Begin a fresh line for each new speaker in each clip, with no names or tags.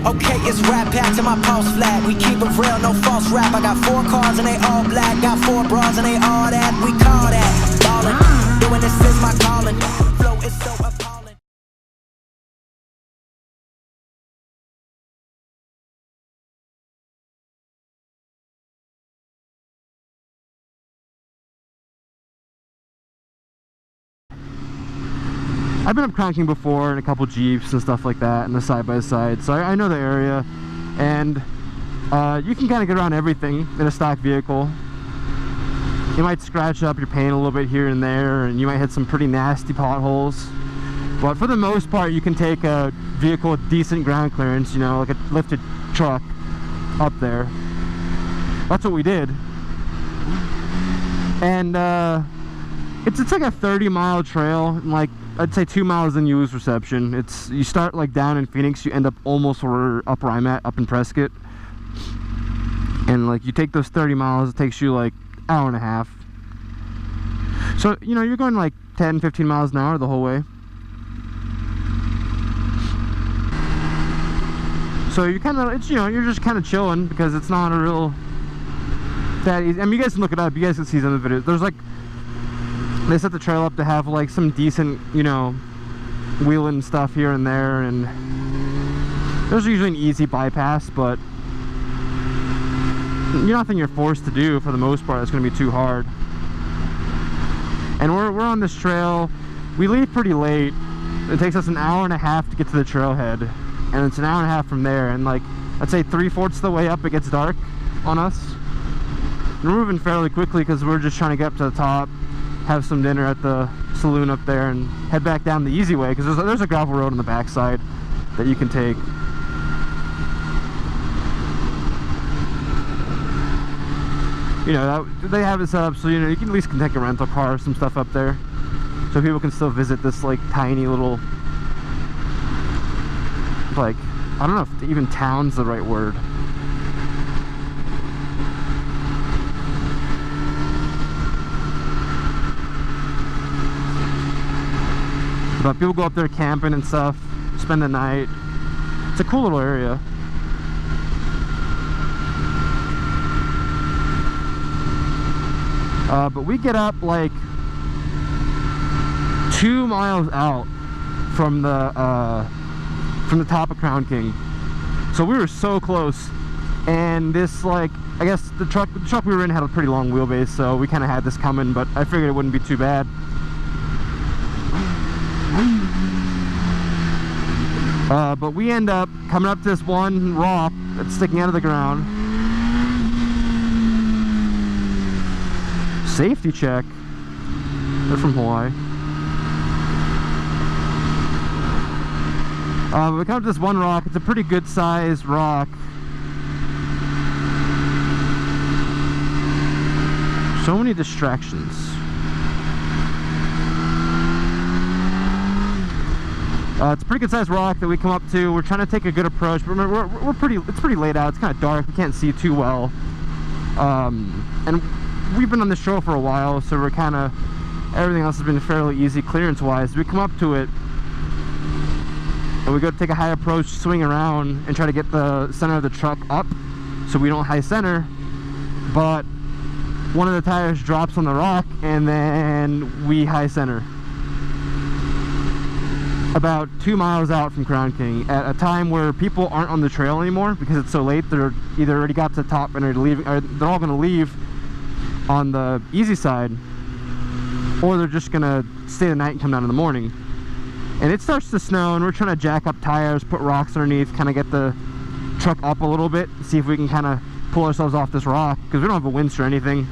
Okay, it's rap packed to my pulse flat. We keep it real, no false rap. I got 4 cars and they all black. Got 4 bras and they all that. We call that ballin'. Doing this is my calling. Flow is so appalling.
I've been up crownking before in a couple Jeeps and stuff like that, and the side-by-side, so I know the area. And you can kind of get around everything in a stock vehicle. You might scratch up your paint a little bit here and there, and you might hit some pretty nasty potholes. But for the most part, you can take a vehicle with decent ground clearance, you know, like a lifted truck up there. That's what we did. And it's like a 30-mile trail, and like I'd say 2 miles then you lose reception. You start like down in Phoenix, you end up almost up where I'm at, up in Prescott. And like you take those 30 miles, it takes you like an hour and a half. So, you know, you're going like 10, 15 miles an hour the whole way. So you kind of, you know, you're just kind of chilling because it's not a real that easy. I mean, you guys can look it up. You guys can see some of the videos. There's like, they set the trail up to have like some decent, you know, wheeling stuff here and there, and there's usually an easy bypass, but nothing you're forced to do for the most part. It's going to be too hard. And we're on this trail. We leave pretty late. It takes us an hour and a half to get to the trailhead, and it's an hour and a half from there. And like I'd say 3/4 of the way up, it gets dark on us. And we're moving fairly quickly because we're just trying to get up to the top, have some dinner at the saloon up there, and head back down the easy way, because there's a gravel road on the backside that you can take. You know, they have it set up so, you know, you can at least take a rental car or some stuff up there, so people can still visit this like tiny little, like, I don't know if even town's the right word. But people go up there camping and stuff, spend the night. It's a cool little area. But we get up like 2 miles out from the top of Crownking. So we were so close. And this, like, I guess the truck we were in had a pretty long wheelbase, so we kind of had this coming, but I figured it wouldn't be too bad. But we end up coming up to this one rock that's sticking out of the ground. Safety check. They're from Hawaii. We come up to this one rock. It's a pretty good sized rock. So many distractions. It's a pretty good sized rock that we come up to. We're trying to take a good approach. But remember, it's pretty laid out. It's kind of dark. We can't see too well. And we've been on this trail for a while, so we're kind of, everything else has been fairly easy clearance wise. We come up to it and we go to take a high approach, swing around and try to get the center of the truck up so we don't high center. But one of the tires drops on the rock and then we high center. About 2 miles out from Crownking, at a time where people aren't on the trail anymore because it's so late. They're either already got to the top and are leaving, or they're all going to leave on the easy side, or they're just going to stay the night and come down in the morning. And it starts to snow, and we're trying to jack up tires, put rocks underneath, kind of get the truck up a little bit, see if we can kind of pull ourselves off this rock, because we don't have a winch or anything.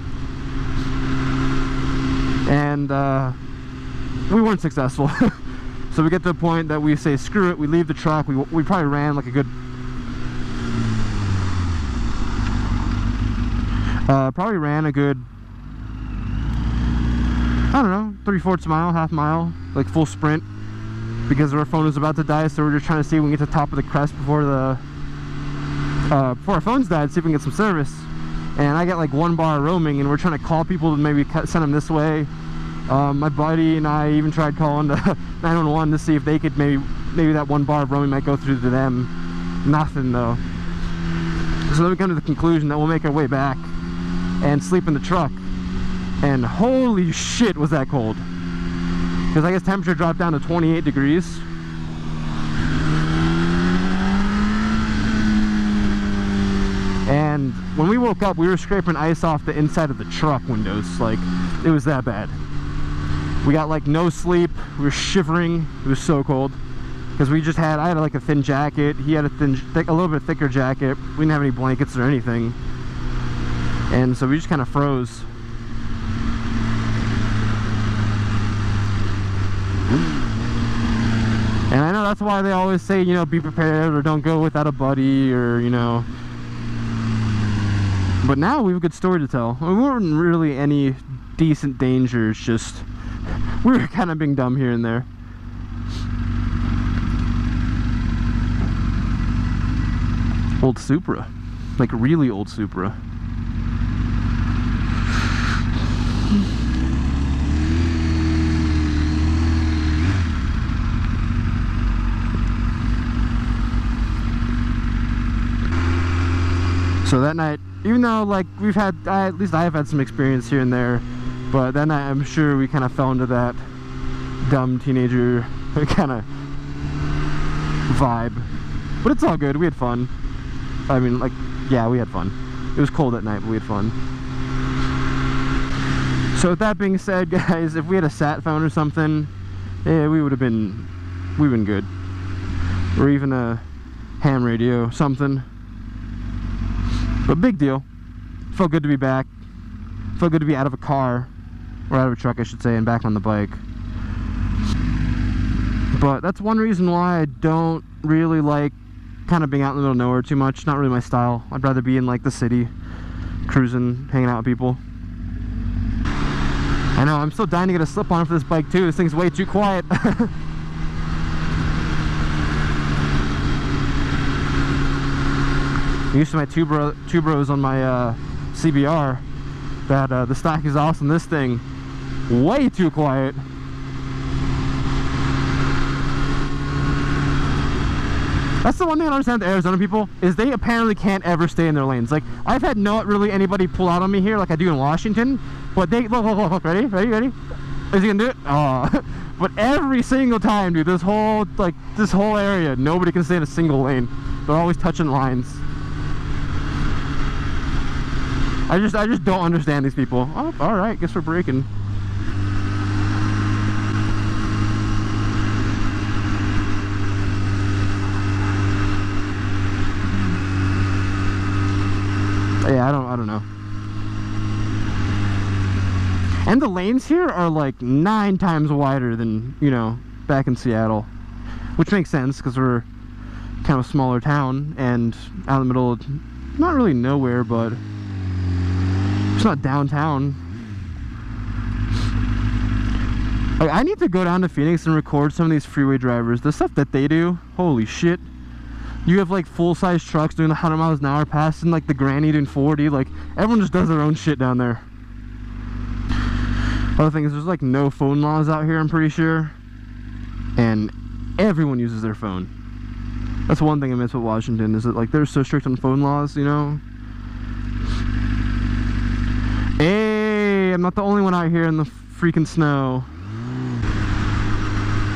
And we weren't successful. So we get to a point that we say, screw it, we leave the truck. We probably ran like a good, I don't know, 3/4 mile, half mile, like full sprint, because our phone was about to die. So we're just trying to see if we can get to the top of the crest before our phones died, see if we can get some service. And I got like 1 bar roaming, and we're trying to call people to maybe send them this way. My buddy and I even tried calling to 911 to see if they could maybe that 1 bar of roaming might go through to them. Nothing though. So then we come to the conclusion that we'll make our way back and sleep in the truck. And holy shit, was that cold. Because I guess temperature dropped down to 28 degrees. And when we woke up, we were scraping ice off the inside of the truck windows. Like, it was that bad. We got like no sleep. We were shivering. It was so cold. Because I had like a thin jacket. He had a little bit thicker jacket. We didn't have any blankets or anything. And so we just kind of froze. And I know that's why they always say, you know, be prepared or don't go without a buddy or, you know. But now we have a good story to tell. We weren't really any decent dangers, just we were kind of being dumb here and there. Old Supra. Like really old Supra. So that night, even though like we've had, at least I have had some experience here and there, but that night I'm sure we kind of fell into that dumb teenager kind of vibe. But it's all good, we had fun. I mean, like, yeah, we had fun. It was cold at night, but we had fun. So with that being said, guys, if we had a sat phone or something, yeah, we'd been good. Or even a ham radio, something. But big deal. Felt good to be back. Felt good to be out of a car, or out of a truck I should say, and back on the bike. But that's one reason why I don't really like kind of being out in the middle of nowhere too much. Not really my style. I'd rather be in like the city, cruising, hanging out with people. I know, I'm still dying to get a slip-on for this bike too. This thing's way too quiet. I'm used to my two bros on my CBR, that the stock exhaust on this thing, way too quiet. That's the one thing I don't understand with the Arizona people, is they apparently can't ever stay in their lanes. Like, I've had not really anybody pull out on me here like I do in Washington, but they, look, ready? Is he gonna do it? Oh. But every single time, dude, this whole area, nobody can stay in a single lane. They're always touching lines. I just don't understand these people. Oh, all right, guess we're braking. Yeah, I don't know. And the lanes here are like 9 times wider than, you know, back in Seattle, which makes sense because we're kind of a smaller town and out in the middle of not really nowhere, but it's not downtown. Like, I need to go down to Phoenix and record some of these freeway drivers. The stuff that they do, holy shit. You have like full-size trucks doing 100 miles an hour, passing like the granny doing 40. Like, everyone just does their own shit down there. Other thing is, there's like no phone laws out here, I'm pretty sure. And everyone uses their phone. That's one thing I miss with Washington, is that like they're so strict on phone laws, you know? Hey, I'm not the only one out here in the freaking snow.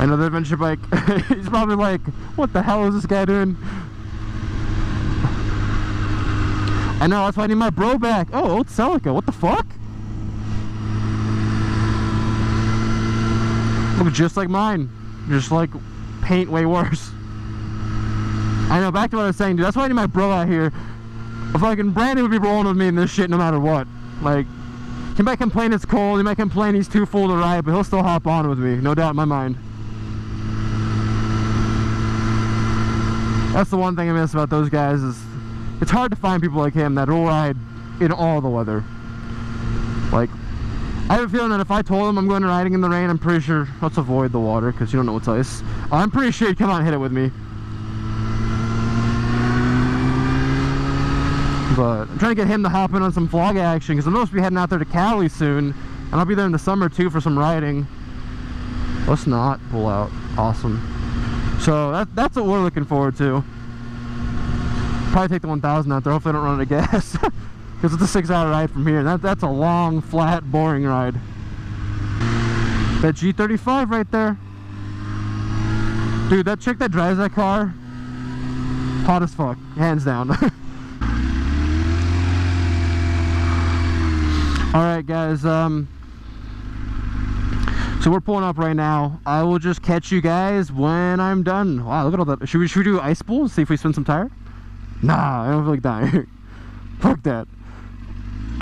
Another adventure bike. He's probably like, what the hell is this guy doing? I know, that's why I need my bro back. Oh, old Celica, what the fuck? Looks just like mine. Just like paint way worse. I know, back to what I was saying, dude. That's why I need my bro out here. Fucking Brandon would be rolling with me in this shit no matter what. Like, he might complain it's cold, he might complain he's too full to ride, but he'll still hop on with me, no doubt in my mind. That's the one thing I miss about those guys, is it's hard to find people like him that will ride in all the weather. Like, I have a feeling that if I told him I'm going riding in the rain, I'm pretty sure, let's avoid the water because you don't know what's ice. I'm pretty sure he'd come out and hit it with me. But I'm trying to get him to hop in on some vlog action because I'm supposed to be heading out there to Cali soon, and I'll be there in the summer too for some riding. Let's not pull out. Awesome. So that's what we're looking forward to. Probably take the 1000 out there. Hopefully I don't run out of gas. Because it's a 6-hour ride from here. That's a long, flat, boring ride. That G35 right there. Dude, that chick that drives that car, hot as fuck. Hands down. Alright guys, so we're pulling up right now. I will just catch you guys when I'm done. Wow, look at all that. Should we do ice pool? See if we spin some tire? Nah, I don't feel like dying. Fuck that.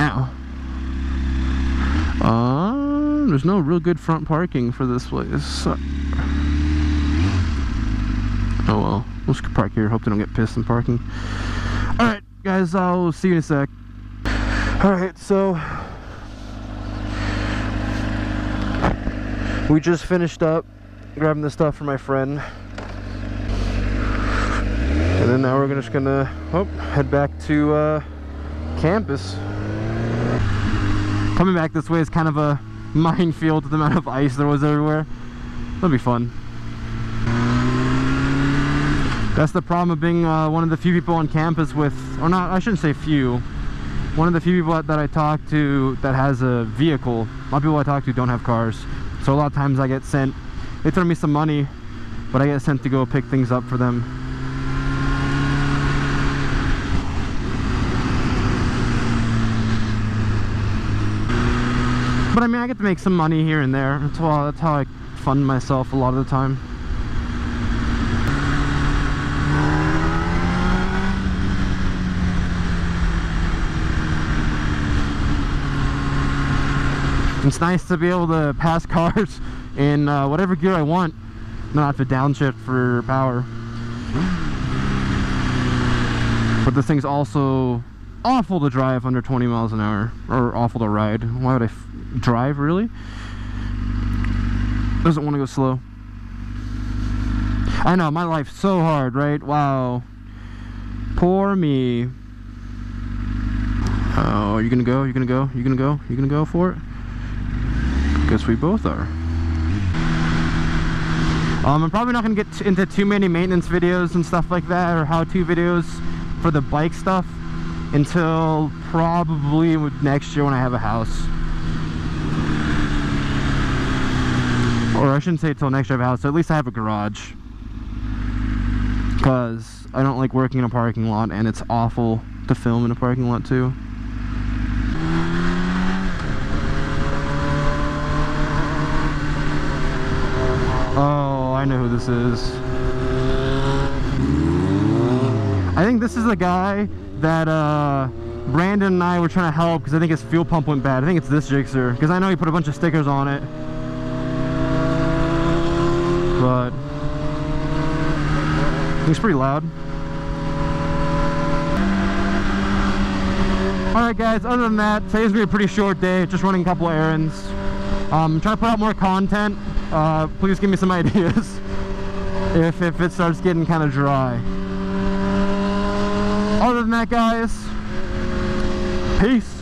Ow. There's no real good front parking for this place. Oh well, we'll just park here. Hope they don't get pissed in parking. Alright guys, I'll see you in a sec. Alright, so we just finished up grabbing the stuff for my friend, and then now we're just gonna head back to campus. Coming back this way is kind of a minefield with the amount of ice there was everywhere. That'll be fun. That's the problem of being one of the few people on campus with, or not, I shouldn't say few, one of the few people that I talk to that has a vehicle. A lot of people I talk to don't have cars. So a lot of times I get sent, they throw me some money, but I get sent to go pick things up for them. But I mean, I get to make some money here and there. That's how I fund myself a lot of the time. It's nice to be able to pass cars in whatever gear I want, not have to downshift for power. But this thing's also awful to drive under 20 miles an hour, or awful to ride. Why would I drive, really? Doesn't want to go slow. I know, my life's so hard, right? Wow. Poor me. Oh, are you gonna go? You gonna go? You gonna go? You gonna go for it? Guess we both are. I'm probably not going to get into too many maintenance videos and stuff like that, or how-to videos for the bike stuff until probably next year when I have a house. Or I shouldn't say till next year I have a house, so at least I have a garage. Because I don't like working in a parking lot, and it's awful to film in a parking lot too. Oh, I know who this is. I think this is the guy that Brandon and I were trying to help because I think his fuel pump went bad. I think it's this Jixer, because I know he put a bunch of stickers on it. But he's pretty loud. Alright guys, other than that, today's gonna be a pretty short day, just running a couple of errands. Trying to put out more content. Please give me some ideas if it starts getting kind of dry. Other than that guys, peace.